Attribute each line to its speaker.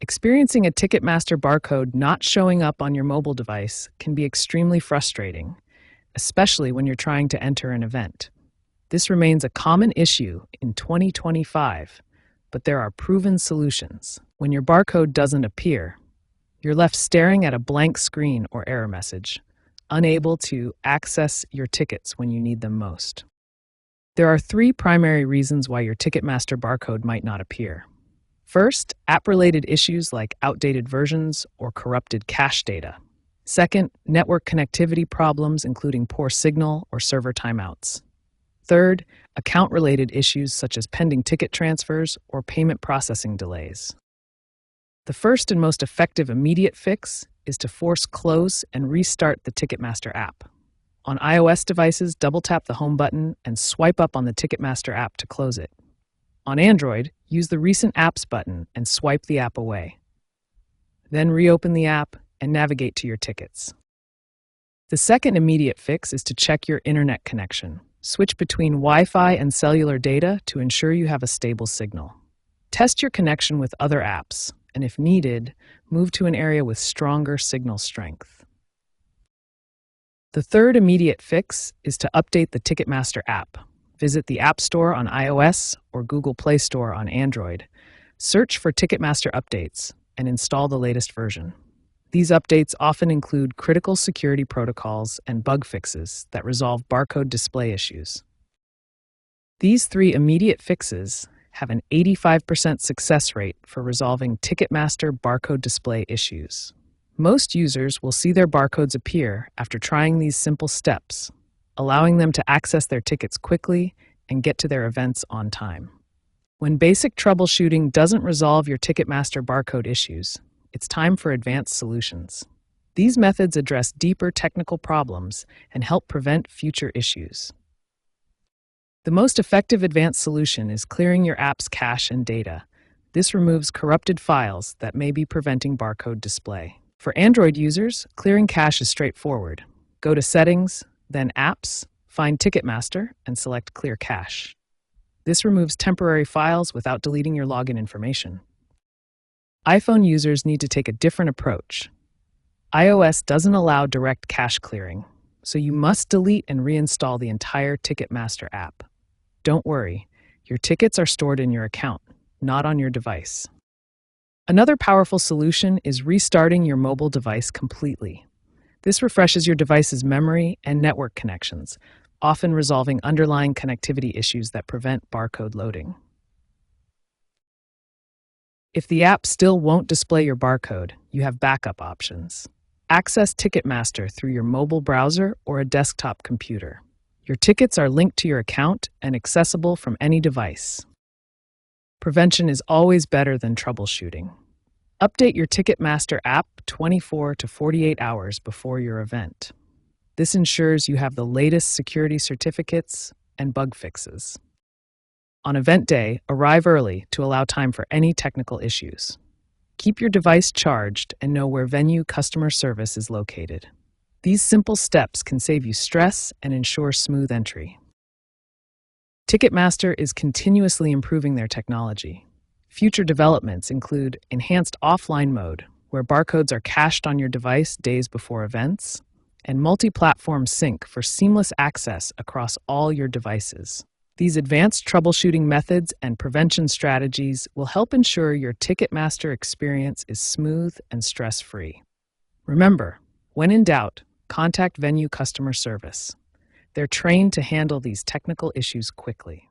Speaker 1: Experiencing a Ticketmaster barcode not showing up on your mobile device can be extremely frustrating, especially when you're trying to enter an event. This remains a common issue in 2025, but there are proven solutions. When your barcode doesn't appear, you're left staring at a blank screen or error message, unable to access your tickets when you need them most. There are three primary reasons why your Ticketmaster barcode might not appear. First, app-related issues like outdated versions or corrupted cache data. Second, network connectivity problems including poor signal or server timeouts. Third, account-related issues such as pending ticket transfers or payment processing delays. The first and most effective immediate fix is to force close and restart the Ticketmaster app. On iOS devices, double-tap the home button and swipe up on the Ticketmaster app to close it. On Android, use the Recent Apps button and swipe the app away. Then reopen the app and navigate to your tickets. The second immediate fix is to check your internet connection. Switch between Wi-Fi and cellular data to ensure you have a stable signal. Test your connection with other apps, and if needed, move to an area with stronger signal strength. The third immediate fix is to update the Ticketmaster app. Visit the App Store on iOS or Google Play Store on Android. Search for Ticketmaster updates and install the latest version. These updates often include critical security protocols and bug fixes that resolve barcode display issues. These three immediate fixes have an 85% success rate for resolving Ticketmaster barcode display issues. Most users will see their barcodes appear after trying these simple steps, allowing them to access their tickets quickly and get to their events on time. When basic troubleshooting doesn't resolve your Ticketmaster barcode issues, it's time for advanced solutions. These methods address deeper technical problems and help prevent future issues. The most effective advanced solution is clearing your app's cache and data. This removes corrupted files that may be preventing barcode display. For Android users, clearing cache is straightforward. Go to Settings, then Apps, find Ticketmaster, and select Clear Cache. This removes temporary files without deleting your login information. iPhone users need to take a different approach. iOS doesn't allow direct cache clearing, so you must delete and reinstall the entire Ticketmaster app. Don't worry, your tickets are stored in your account, not on your device. Another powerful solution is restarting your mobile device completely. This refreshes your device's memory and network connections, often resolving underlying connectivity issues that prevent barcode loading. If the app still won't display your barcode, you have backup options. Access Ticketmaster through your mobile browser or a desktop computer. Your tickets are linked to your account and accessible from any device. Prevention is always better than troubleshooting. Update your Ticketmaster app 24 to 48 hours before your event. This ensures you have the latest security certificates and bug fixes. On event day, arrive early to allow time for any technical issues. Keep your device charged and know where venue customer service is located. These simple steps can save you stress and ensure smooth entry. Ticketmaster is continuously improving their technology. Future developments include enhanced offline mode, where barcodes are cached on your device days before events, and multi-platform sync for seamless access across all your devices. These advanced troubleshooting methods and prevention strategies will help ensure your Ticketmaster experience is smooth and stress-free. Remember, when in doubt, contact venue customer service. They're trained to handle these technical issues quickly.